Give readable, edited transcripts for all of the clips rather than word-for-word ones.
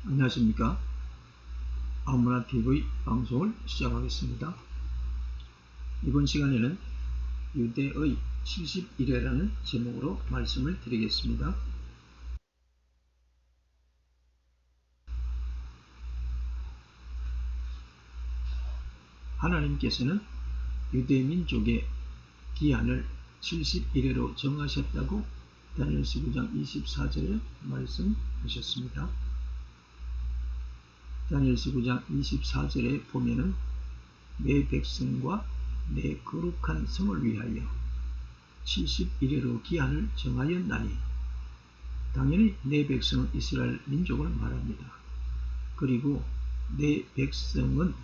안녕하십니까. 아무나TV 방송을 시작하겠습니다. 이번 시간에는 유대의 71회라는 제목으로 말씀을 드리겠습니다. 하나님께서는 유대민족의 기한을 71회로 정하셨다고 다니엘서 9장 24절에 말씀하셨습니다. 다니엘서 9장 24절에 보면은 내 백성과 내 거룩한 성을 위하여 71회로 기한을 정하였나니, 당연히 내 백성은 이스라엘 민족을 말합니다. 그리고 내 백성은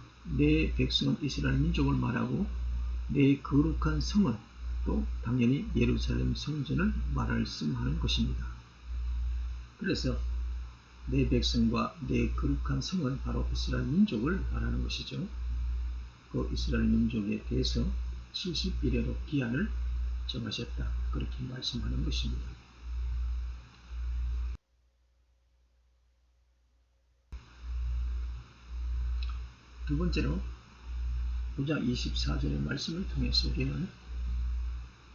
이스라엘 민족을 말하고, 내 거룩한 성은 또 당연히 예루살렘 성전을 말씀하는 것입니다. 그래서 내 백성과 내 거룩한 성은 바로 이스라엘 민족을 말하는 것이죠. 그 이스라엘 민족에 대해서 71회로 기한을 정하셨다, 그렇게 말씀하는 것입니다. 두 번째로 9장 24절의 말씀을 통해서 우리는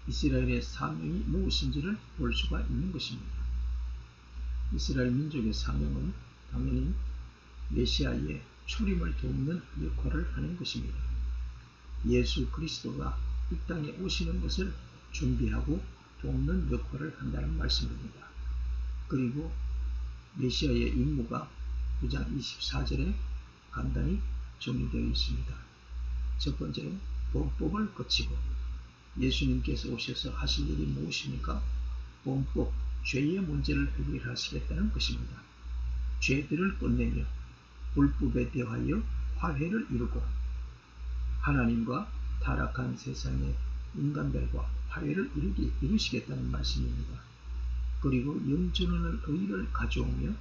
이스라엘의 사명이 무엇인지를 볼 수가 있는 것입니다. 이스라엘 민족의 사명은 당연히 메시아의 출임을 돕는 역할을 하는 것입니다. 예수 그리스도가 이 땅에 오시는 것을 준비하고 돕는 역할을 한다는 말씀입니다. 그리고 메시아의 임무가 9장 24절에 간단히 정리되어 있습니다. 첫 번째로 범법을 거치고, 예수님께서 오셔서 하실 일이 무엇입니까? 범법, 죄의 문제를 해결하시겠다는 것입니다. 죄들을 끝내며 불법에 대하여 화해를 이루고, 하나님과 타락한 세상의 인간들과 화해를 이루시겠다는 말씀입니다. 그리고 영존하는 의를 가져오며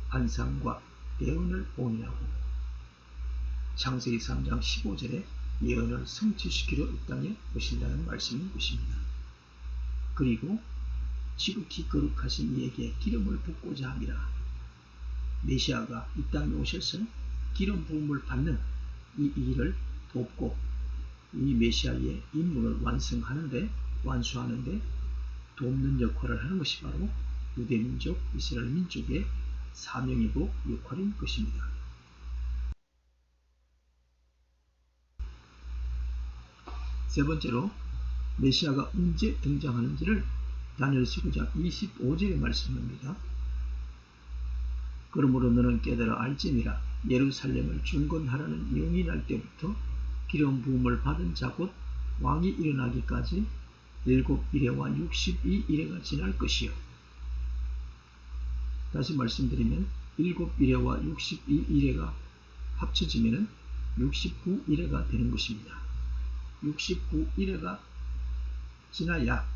환상과 대언을 본인하고, 창세기 3장 15절에 예언을 성취시키려 이 땅에 오신다는 말씀인 것입니다. 그리고 지극히 거룩하신 이에게 기름을 붓고자 함이라. 메시아가 이 땅에 오셔서 기름 부음을 받는 이 일을 돕고, 이 메시아의 임무를 완수하는데 돕는 역할을 하는 것이 바로 유대민족, 이스라엘 민족의 사명이고 역할인 것입니다. 세 번째로 메시아가 언제 등장하는지를 다니엘서 9장 25절에 말씀합니다. 그러므로 너는 깨달아 알지니라. 예루살렘을 중건하라는 영이 날 때부터 기름 부음을 받은 자 곧 왕이 일어나기까지 7일에와 62일에가 지날 것이요. 다시 말씀드리면 7일에와 62일에가 합쳐지면 69일에가 되는 것입니다. 69일에가 지나야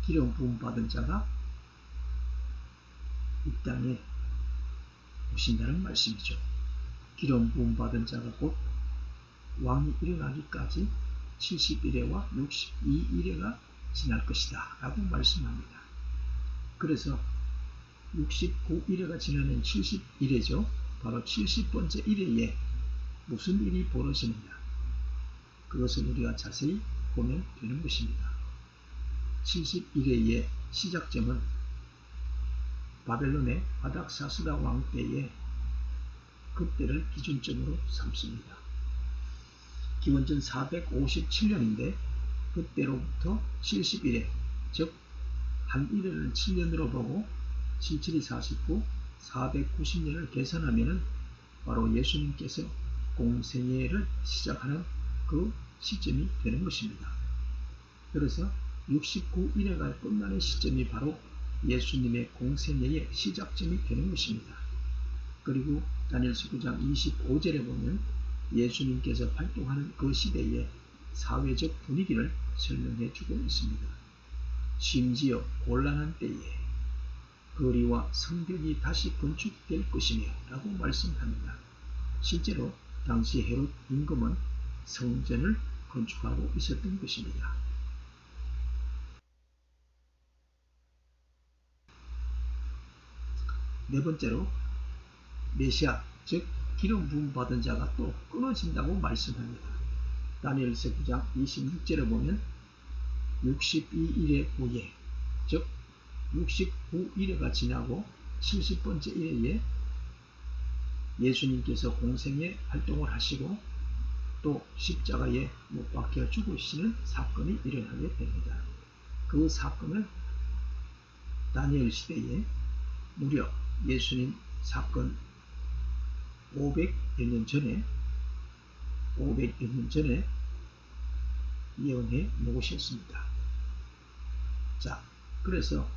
기름 부음 받은 자가 이 땅에 오신다는 말씀이죠. 기름 부음 받은 자가 곧 왕이 일어나기까지 70일에와 62일에가 지날 것이다 라고 말씀합니다. 그래서 69일에가 지나면 70일에죠. 바로 70번째 일회에 무슨 일이 벌어지느냐, 그것을 우리가 자세히 보면 되는 것입니다. 71회의 시작점은 바벨론의 아닥사스다 왕 때에 그때를 기준점으로 삼습니다. 기원전 457년인데 그때로부터 70일에, 즉 한 일회를 7년으로 보고 77이 49, 490년을 계산하면 바로 예수님께서 공생애를 시작하는 그 시점이 되는 것입니다. 그래서 69일회가 끝나는 시점이 바로 예수님의 공생애의 시작점이 되는 것입니다. 그리고 다니엘서 9장 25절에 보면 예수님께서 활동하는 그 시대의 사회적 분위기를 설명해 주고 있습니다. 심지어 곤란한 때에 거리와 성벽이 다시 건축될 것이며 라고 말씀합니다. 실제로 당시 헤롯 임금은 성전을 건축하고 있었던 것입니다. 네 번째로 메시아 즉 기름 부음 받은 자가 또 끊어진다고 말씀합니다. 다니엘서 9장 26절에 보면 62일의 후에 즉 69일회가 지나고 70번째 일회에 예수님께서 공생의 활동을 하시고 또 십자가에 못 박혀 죽으시는 사건이 일어나게 됩니다. 그 사건을 다니엘 시대에 무려 예수님 사건 500여 년 전에 예언해 놓으셨습니다. 자, 그래서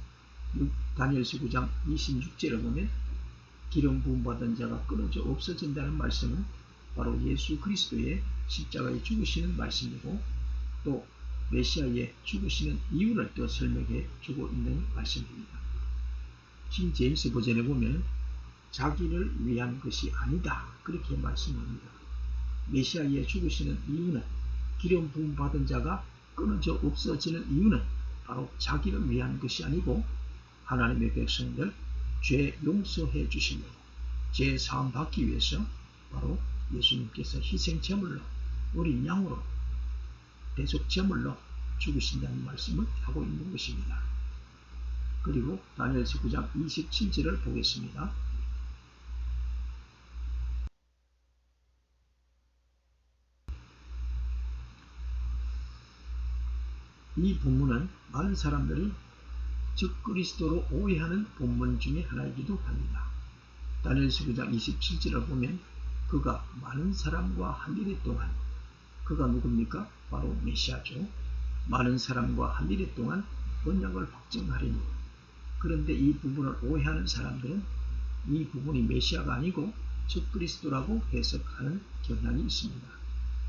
다니엘서 9장 26절에 보면 기름 부음 받은 자가 끊어져 없어진다는 말씀은 바로 예수 그리스도의 십자가에 죽으시는 말씀이고 또 메시아의 죽으시는 이유를 또 설명해 주고 있는 말씀입니다. 킹 제임스 버전에 보면 자기를 위한 것이 아니다 그렇게 말씀합니다. 메시아의 죽으시는 이유는 기름 부음 받은 자가 끊어져 없어지는 이유는 바로 자기를 위한 것이 아니고 하나님의 백성들 죄 용서해 주시려고 죄 사함 받기 위해서 바로 예수님께서 희생제물로 어린 양으로 대속제물로 죽으신다는 말씀을 하고 있는 것입니다. 그리고 다니엘서 9장 27절을 보겠습니다. 이 본문은 많은 사람들이 적그리스도로 오해하는 본문 중에 하나이기도 합니다. 다니엘서 9장 27절을 보면 그가 많은 사람과 한 일해 동안 그가 누굽니까? 바로 메시아죠. 많은 사람과 한 일해 동안 언약을 확정하리니 그런데 이 부분을 오해하는 사람들은 이 부분이 메시아가 아니고 적그리스도라고 해석하는 경향이 있습니다.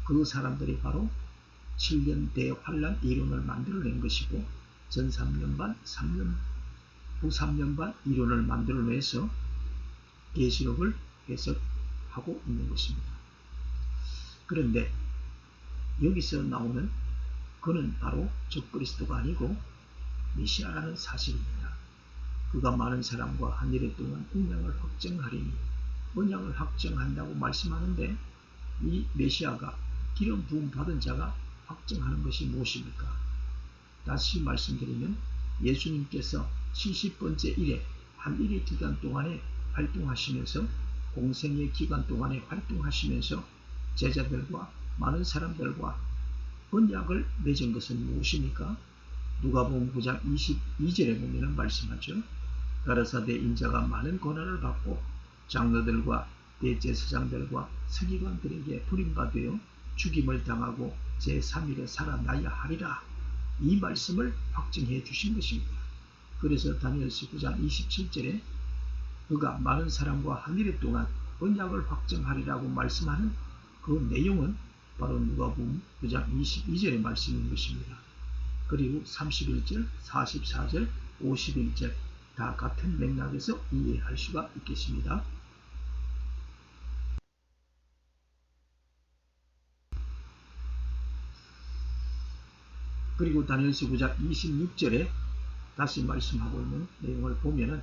그 사람들이 바로 7년 대환란 이론을 만들어낸 것이고 전 3년 반, 후 3년 반 이론을 만들어내서 계시록을 해석하고 있는 것입니다. 그런데 여기서 나오는 그는 바로 적그리스도가 아니고 메시아라는 사실입니다. 그가 많은 사람과 한 일해 동안 언약을 확정하리니 언약을 확정한다고 말씀하는데 이 메시아가 기름 부음 받은 자가 확정하는 것이 무엇입니까? 다시 말씀드리면 예수님께서 70번째 일에 한 일의 기간 동안에 활동하시면서 공생의 기간 동안에 활동하시면서 제자들과 많은 사람들과 언약을 맺은 것은 무엇입니까? 누가복음 9장 22절에 보면 말씀하죠. 가라사대 인자가 많은 고난을 받고 장로들과 대제사장들과 서기관들에게 불임받아 죽임을 당하고 제3일에 살아나야 하리라. 이 말씀을 확증해 주신 것입니다. 그래서 다니엘서 9장 27절에 그가 많은 사람과 한 일해 동안 언약을 확정하리라고 말씀하는 그 내용은 바로 누가복음 9장 22절의 말씀인 것입니다. 그리고 31절, 44절, 51절 다 같은 맥락에서 이해할 수가 있겠습니다. 그리고 다니엘서 9장 26절에 다시 말씀하고 있는 내용을 보면은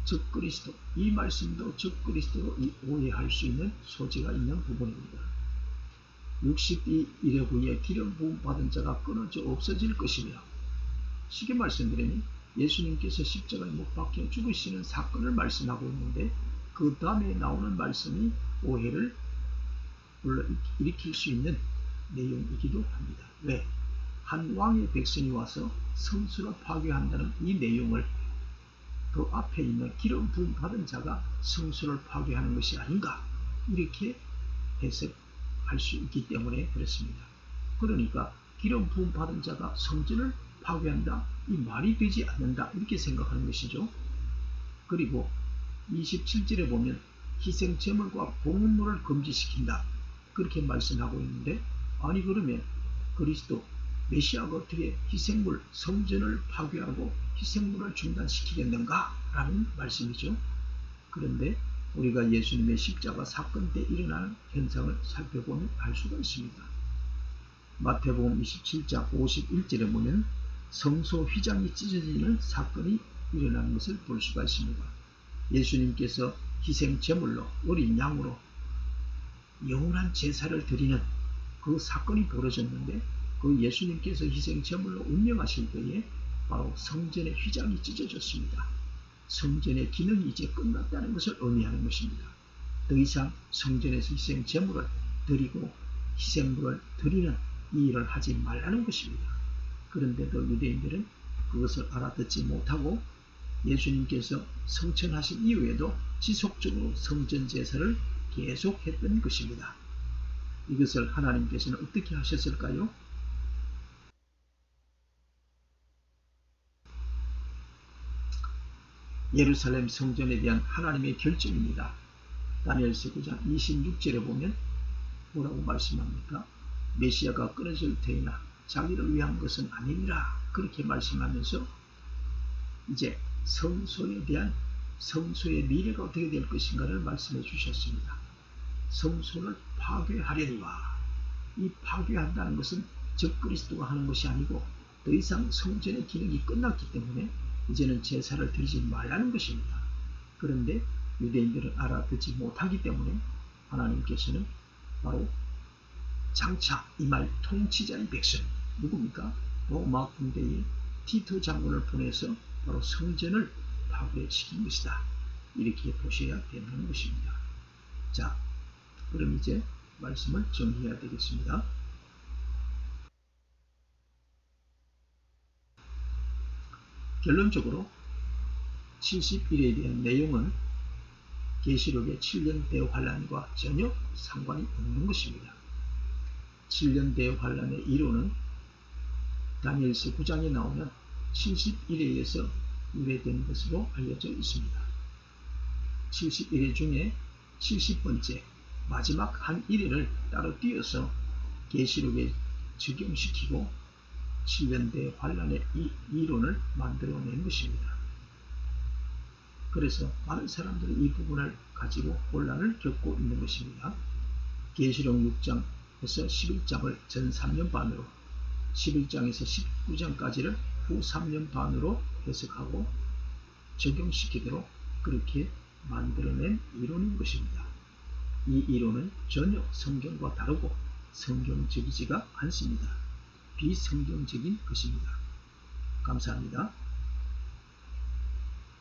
적그리스도, 이 말씀도 적그리스도로 오해할 수 있는 소지가 있는 부분입니다. 62일의 후에 기름 부음 받은 자가 끊어져 없어질 것이며 쉽게 말씀드리면 예수님께서 십자가에 못 박혀 죽으시는 사건을 말씀하고 있는데 그 다음에 나오는 말씀이 오해를 불러일으킬 수 있는 내용이기도 합니다. 왜? 한 왕의 백성이 와서 성수를 파괴한다는 이 내용을 그 앞에 있는 기름 부음 받은 자가 성수를 파괴하는 것이 아닌가 이렇게 해석할 수 있기 때문에 그렇습니다. 그러니까 기름 부음 받은 자가 성전을 파괴한다 이 말이 되지 않는다 이렇게 생각하는 것이죠. 그리고 27절에 보면 희생제물과 봉헌물을 금지시킨다 그렇게 말씀하고 있는데 아니 그러면 그리스도 메시아가 어떻게 희생물 성전을 파괴하고 희생물을 중단시키겠는가 라는 말씀이죠. 그런데 우리가 예수님의 십자가 사건 때 일어나는 현상을 살펴보면 알 수가 있습니다. 마태복음 27장 51절에 보면 성소 휘장이 찢어지는 사건이 일어나는 것을 볼 수가 있습니다. 예수님께서 희생 제물로 어린 양으로 영원한 제사를 드리는 그 사건이 벌어졌는데, 그 예수님께서 희생 제물로 운명하실 때에 바로 성전의 휘장이 찢어졌습니다. 성전의 기능이 이제 끝났다는 것을 의미하는 것입니다. 더 이상 성전에서 희생 제물을 드리고 희생물을 드리는 이 일을 하지 말라는 것입니다. 그런데도 유대인들은 그것을 알아듣지 못하고 예수님께서 성천하신 이후에도 지속적으로 성전 제사를 계속했던 것입니다. 이것을 하나님께서는 어떻게 하셨을까요? 예루살렘 성전에 대한 하나님의 결정입니다. 다니엘서 9장 26절에 보면 뭐라고 말씀합니까? 메시아가 끊어질 테이나 자기를 위한 것은 아니니라, 그렇게 말씀하면서 이제 성소에 대한 성소의 미래가 어떻게 될 것인가를 말씀해 주셨습니다. 성소를 파괴하려니와, 이 파괴한다는 것은 적그리스도가 하는 것이 아니고 더 이상 성전의 기능이 끝났기 때문에 이제는 제사를 드리지 말라는 것입니다. 그런데 유대인들은 알아듣지 못하기 때문에 하나님께서는 바로 장차 이 말 통치자의 백성, 누굽니까? 로마 군대의 티토 장군을 보내서 바로 성전을 파괴시킨 것이다, 이렇게 보셔야 되는 것입니다. 자, 그럼 이제 말씀을 정리해야 되겠습니다. 결론적으로 70일에 대한 내용은 계시록의 7년 대환란과 전혀 상관이 없는 것입니다. 7년 대환란의 이론은 다니엘서 9장에 나오는 70일에서 유래된 것으로 알려져 있습니다. 70일 중에 70번째 마지막 한 일회를 따로 띄어서 계시록에 적용시키고 7년 대환란의 이 이론을 만들어낸 것입니다. 그래서 많은 사람들이 이 부분을 가지고 혼란을 겪고 있는 것입니다. 계시록 6장에서 11장을 전 3년 반으로, 11장에서 19장까지를 후 3년 반으로 해석하고 적용시키도록 그렇게 만들어낸 이론인 것입니다. 이 이론은 전혀 성경과 다르고 성경적이지가 않습니다. 비성경적인 것입니다. 감사합니다.